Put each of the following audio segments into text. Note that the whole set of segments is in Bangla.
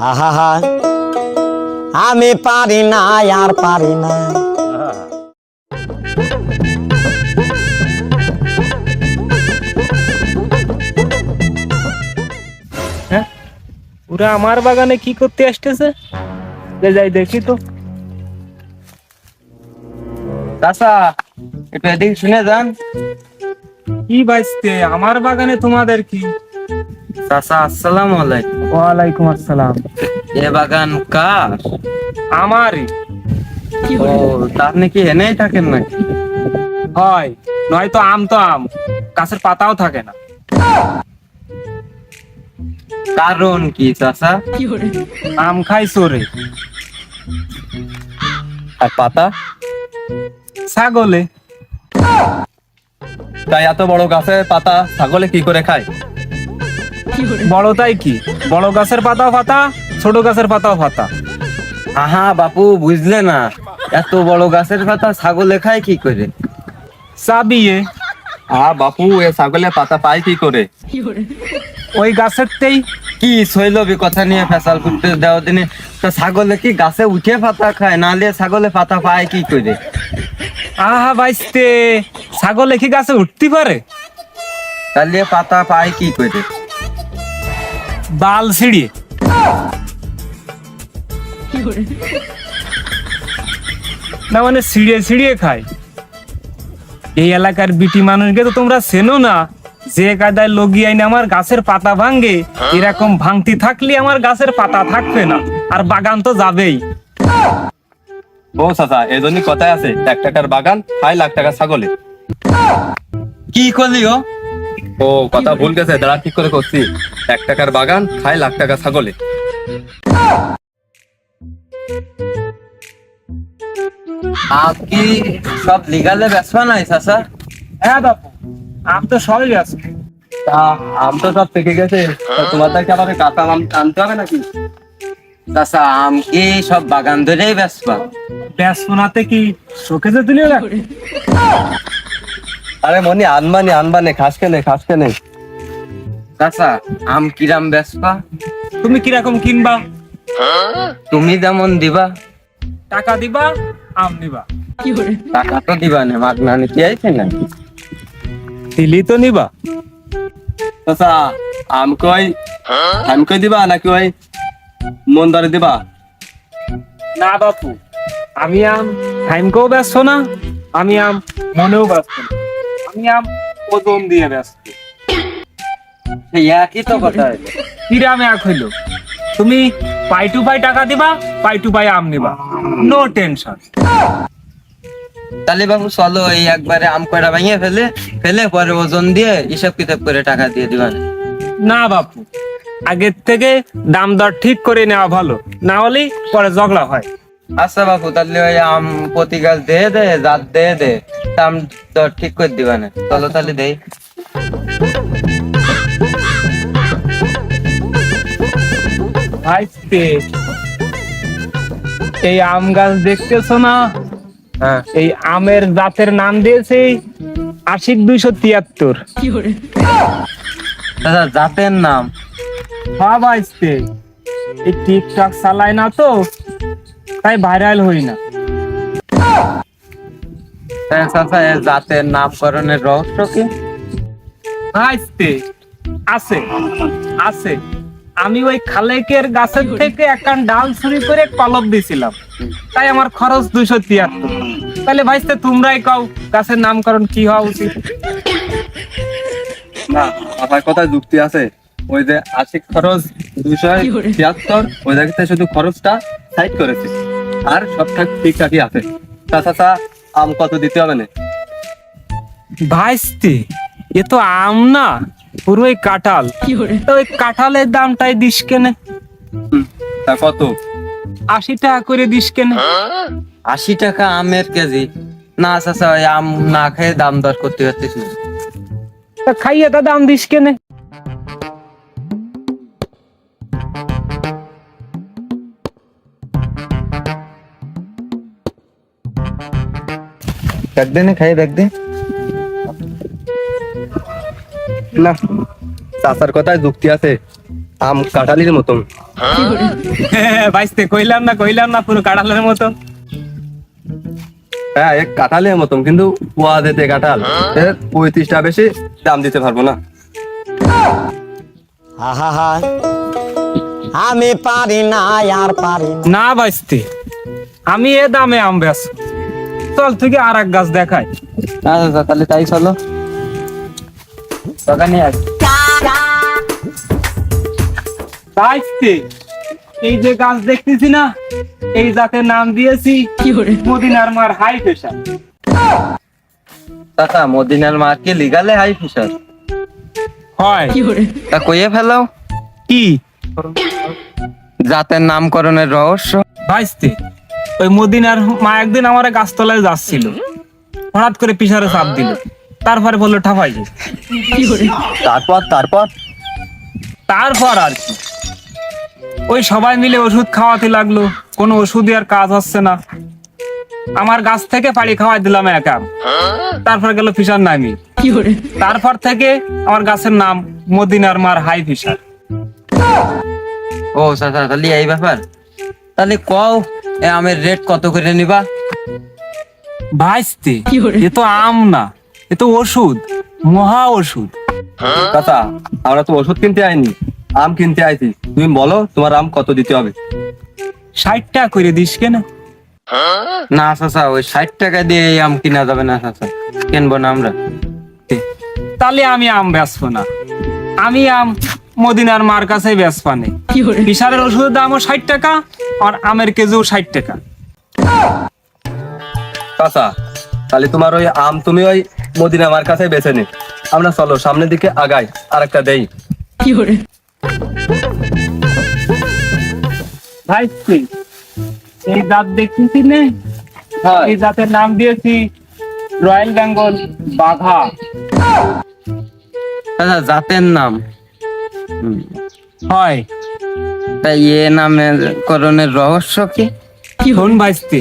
আহা হা আমি পারি না আর পারি না। হ্যাঁ, ওরা আমার বাগানে কি করতে আসতেছে? যাই দেখি তো। চাচা একটু এদিকে শুনে যান। কি বাইসতে আমার বাগানে তোমাদের কি? চাচা আসসালামু আলাইকুম। ওয়ালাইকুম আসসালাম। এ বাগান কার? আমারই ও, তা আপনি কি এনেই থাকেন নাকি? হয়, নয়তো আম তো আম, গাছের পাতাও থাকে না। কারণ কি চাচা? আম খাই চোরে, আর পাতা? ছাগলে। তাই এত বড় গাছের পাতা ছাগলে কি করে খায়? বড় তাই কি, বড় গাছের পাতাও পাতা, ছোট গাছের পাতাও পাতা। আহা বাপু, বুঝলে না, এত বড় গাছের পাতা ছাগলে খায় কি করে? চাবিয়ে বাপু, এ ছাগলে পাতা পায় কি করে? ওই গাছেরতেই। কি শৈলবি কথা নিয়ে ফেসাল করতে দেওয়া দিনে? তা ছাগলে কি গাছে উঠে পাতা খায়? নালে ছাগলে পাতা পায় কি করে? আহা বাইসতে, ছাগলে কি গাছে উঠতে পারে? তাহলে পাতা পায় কি করে? ডাল ছিঁড়িয়ে। না মানে ছিঁড়িয়ে ছিঁড়িয়ে খায়। এই এলাকার বিটি মানুষকে তো তোমরা চেনো না, যে কায়দায় লগি আইনে আমার গাছের পাতা ভাঙ্গে, এরকম ভাঙতি থাকলে আমার গাছের পাতা থাকবে না, আর বাগান তো যাবেই। ও চাচা, এই জন্যই কথায় আছে, 1 টাকার বাগান খায় লাখ টাকা ছাগলে। কি করলি ও? ও কথা ভুল গেছে, দাঁড়া ঠিক করে করছি। 1 টাকার বাগান খায় লাখ টাকা ছাগলে। কি সব লিগালে বেচবা নাই চাচা? হ্যাঁ বাপু, আম তো সবই আছে। আম তো সব পেকে গেছে, তোমার কি আবার কাঁচা আম আনতে হবে নাকি? চাচা আম কি সব বাগান ধরেই বেচবা? ব্যস্তনাতে কি শোকেজে তুলে রাখে? আরে মনি, আনবানে খাস কেনে চাচা, আম কিরাম বেচবা? তুমি কিরকম কিনবা? তুমি যেমন দিবা। টাকা দিবা, আম নিবা। টাকা তো দিবা না, মাগনা নিতে আইছে না। দিলি তো নিবা। চাচা আম কই দিবা নাকি ওই মন ধরে দিবা? না বাপু, আমি আম টাইমকেও ব্যস্ত না, আমি আম মনেও ব্যস্ত না, আমি আম ওজন দিয়ে ব্যস্ত। সেই একই তো কথা। কিরামে এক হইল, তুমি পাই টু পাই টাকা দিবা, পাই টু পাই আম নিবা, নো টেনশন। তাহলে বাবু চলো, এই একবারে আম কয়টা ভাঙিয়ে ফেলে পরে ওজন দিয়ে হিসাব কিতাব করে টাকা দিয়ে দিবা। না বাপু, আগের থেকে দাম দর ঠিক করে নেওয়া ভালো, না হলেই পরে ঝগড়া হয়। আচ্ছা বাপু, তাহলে ওই আম প্রতি গাছ দে জাত দে দাম দর ঠিক করে দিবা না। চলো তাহলে দেই। ভাইস্তে, এই আম গাছ দেখতেছো না? হ্যাঁ। এই আমের জাতের নাম দিয়েছে ৮০-২৭৩। দাদা জাতের নাম? হ্যাঁ ভাইস্তে, এই টিকটক চালায় না তো, তাই ভাইরাল হই না। চাচা, এর জাতের নামকরণের রহস্য কি? ভাইস্তে, আছে আছে, আমি ওই খালেকের গাছের থেকে একটা ডাল চুরি করে কলপ দিছিলাম, তাই আমার খরচ ২৭৩। তাহলে ভাইস্তে তোমরাই কও গাছের নামকরণ কি হওয়া উচিত? না, আমার কথায় যুক্তি আছে। ওই যে আশিক খরচ ২৭৩, ওই জায়গাতে শুধু খরচটা সাইড করেছে, আর সবঠাক ঠিকঠাকই আছে। চাচা আম কত দিতে হবে না? ভাইস্তে, এ তো আম না, পুরোই কাঁঠাল। তো ওই কাঁঠালের দামটাই দিস কেনে? তা কত? ৮০ টাকা করে দিস কেনে? ৮০ টাকা আমের কেজি? না চাচা, ওই আম না খেয়ে দাম দর করতে পারতেছি না। তা খাইয়ে তা দাম দিস কেনে? দেখ দে, খাই দেখ দে। না, চাচার কথায় যুক্তি আছে, আম কাঁঠালির মতন, ভাইস্তে কইলাম না পুরো কাঁঠালের মতো। হ্যাঁ এক কাঁঠালের মতন, কিন্তু পোয়া দিতে কাঁঠাল 35টা বেশি দাম দিতে পারবো না। আহা আমি পারি না আর পারি না। না ভাইস্তে, আমি এ দামে আম বেচবো। চল তুই আর এক গাছ দেখাই। আচ্ছা তাহলে তাই চলো, টাকা নিয়ে আসি। ভাইস্তে, এই যে গাছ দেখতেছি না, এই জাতের নাম দিয়েছি মদিনার মার হাই প্রেশার। টাকা মদিনার মাকে লিগালে হাই ফিশার হয় তা কইয়ে ফেলাও কি জাতের নামকরণের রহস্য। ভাইস্তে, ওই মদিনার মা একদিন আমার গাছতলায় যাচ্ছিল, হঠাৎ করে পিছারে চাপ দিল, তারপরে বললো ঠাপাই। তারপর তারপর আর কি, ওই সবাই মিলে ওষুধ খাওয়াতে লাগলো, কোনো ওষুধই আর কাজ হচ্ছে না। আমার গাছ থেকে পাড়ি খাওয়াই দিলাম এক আম, তারপর গেল ফিশার নামি। তারপর থেকে আমার গাছের নাম মদিনার মার হাই ফিশার। ও চাচা তাহলে এই ব্যাপার, তাহলে কও এ আমের রেট কত করে নিবা? ভাইস্তে, এ তো আম না, এ তো ওষুধ, মহা ওষুধ। চাচা আমরা তো ওষুধ কিনতে আইনি, আম কিনতে আইছি। তুমি বলো তোমার আম কত দিতে হবে? 60 টাকা করে দিস কেন? না চাচা, ওই 60 টাকা দিয়ে এই আম কিনা যাবে না চাচা, কিনবো না আমরা। তাহলে আমি আম বেচবো না, আমি আম মদিনার মার কাছে বেচবো না। ফিশারের ওষুধের দামও 60 টাকা, আর আমের কেজিও 60 টাকা। চাচা তাহলে তোমার ওই আম তুমি ওই মদিনা আমার কাছে বেছে নি। আমরা চলো সামনের দিকে আগাই, আর একটা দেই। ভাইস্তে, এই জাত দেখতেছি না, এই জাতের নাম দিয়েছি রয়্যাল বেঙ্গল বাঘা। চাচা জাতের নাম হয় তাই এ নামের করণের রহস্য কি? শোন ভাইস্তে,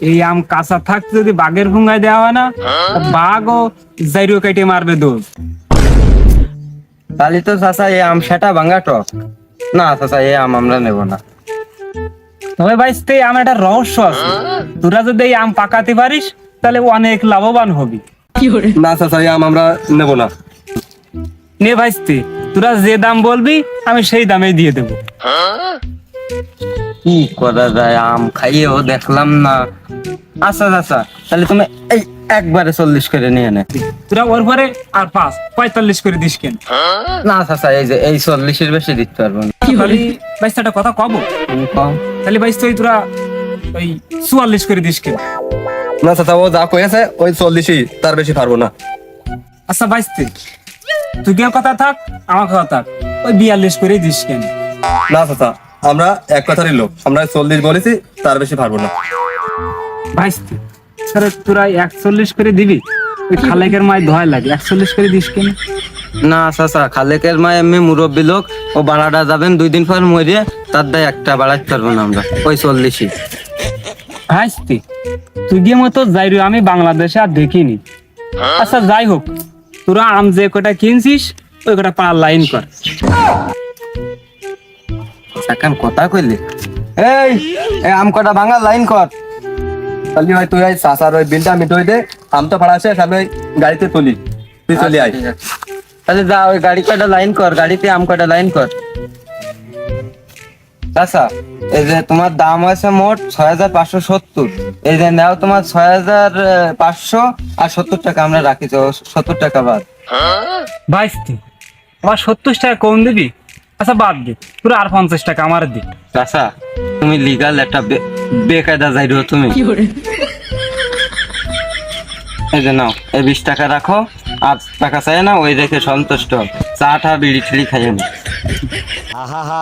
এই আম কাঁচা থাকতে যদি বাঘের ভুঙ্গায় দেওয়া হয় না, বাঘও জাইরো কেটে মারবে দোষ। তাহলে তো চাচা এই আম সেটা ভাঙা টক। না চাচা এই আম আমরা নেব না। তবে ভাইস্তে, আমার একটা রহস্য আছে, তোরা যদি এই আম পাকাতে পারিস তাহলে অনেক লাভবান হবি। না চাচা এই আম আমরা নেব না। নে ভাইস্তে, তোরা যে দাম বলবি আমি সেই দামেই দিয়ে দেবো। কি করা যায়, আম খাইয়েও দেখলাম না। আচ্ছা চাচা তাহলে তুমি এই একবারে 40 করে নিয়ে নে। তোরা ওর পরে আর 45 করে দিস কেন? না চাচা এই যে এই 40-এর বেশি দিতে পারবো না। তাহলে ভাইস্তে একটা কথা কব, তুমি কও। তাহলে ভাইস্তে ওই তোরা ওই 44 করে দিস কেন? না চাচা ও যা কয়েছে ওই 40ই, তার বেশি পারবো না। আচ্ছা ভাইস্তে, তুই কেউ কথা থাক, আমার কথা থাক, ওই 42 করে দিস কেন? না চাচা আমরা এক কথারই লোক, আমরা 40 বলেছি, তার বেশি পারবো না। ভাইস্তে, স্যার তোরা 41 করে দিবি? ওই খালেকের মায় ধোয়া লাগে, 41 করে দিস কেন? না চাচা খালেকের মা এমনি মুরব্বী লোক, ও বাড়াটা যাবেন 2 দিন পর মরিয়ে, তার দায় একটা বাড়াইতে পারবো না আমরা, ওই 40ই। ভাইস্তে, তুই গিয়ে মতো যাইরু আমি বাংলাদেশে আর দেখিনি। আচ্ছা যাই হোক, তোরা আম যে কটা কিনছিস ওই কটা পার লাইন কর। এখন কথা কইলি এই এই আম কটা ভাঙা লাইন কর। তাহলে হয় তুই ওই চাচার ওই বিলটা মিটোই দে, আম তো পাড়া আছে, আমি ওই গাড়িতে তুলি, তুই চলে আয়। ঠিক আছে। তাহলে যা ওই গাড়ি কয়টা লাইন কর, গাড়িতে আম কয়টা লাইন কর। চাচা এই যে তোমার দাম আছে মোট 6570, এই যে নাও তোমার 6500 আর 70 টাকা আমরা রাখি, তো 70 টাকা বাদ। ভাইস্তে, আমার 70 টাকা কম দিবি? আচ্ছা বাদ দে, তোরা আর 50 টাকা আমার দি। চাচা তুমি লিগাল একটা বেকায়দা যাইরো তুমি। এই যে নাও এই 20 টাকা রাখো, আর টাকা চাই না, ওই রেখে সন্তুষ্ট চা টা বিড়ি টিড়ি খাইয়ে নি। আহা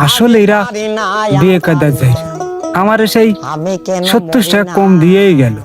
আসলে এরা পারি না বিয়ে কাদা যায়, আমার সেই আমি কেন 70 টাকা কম দিয়েই গেল।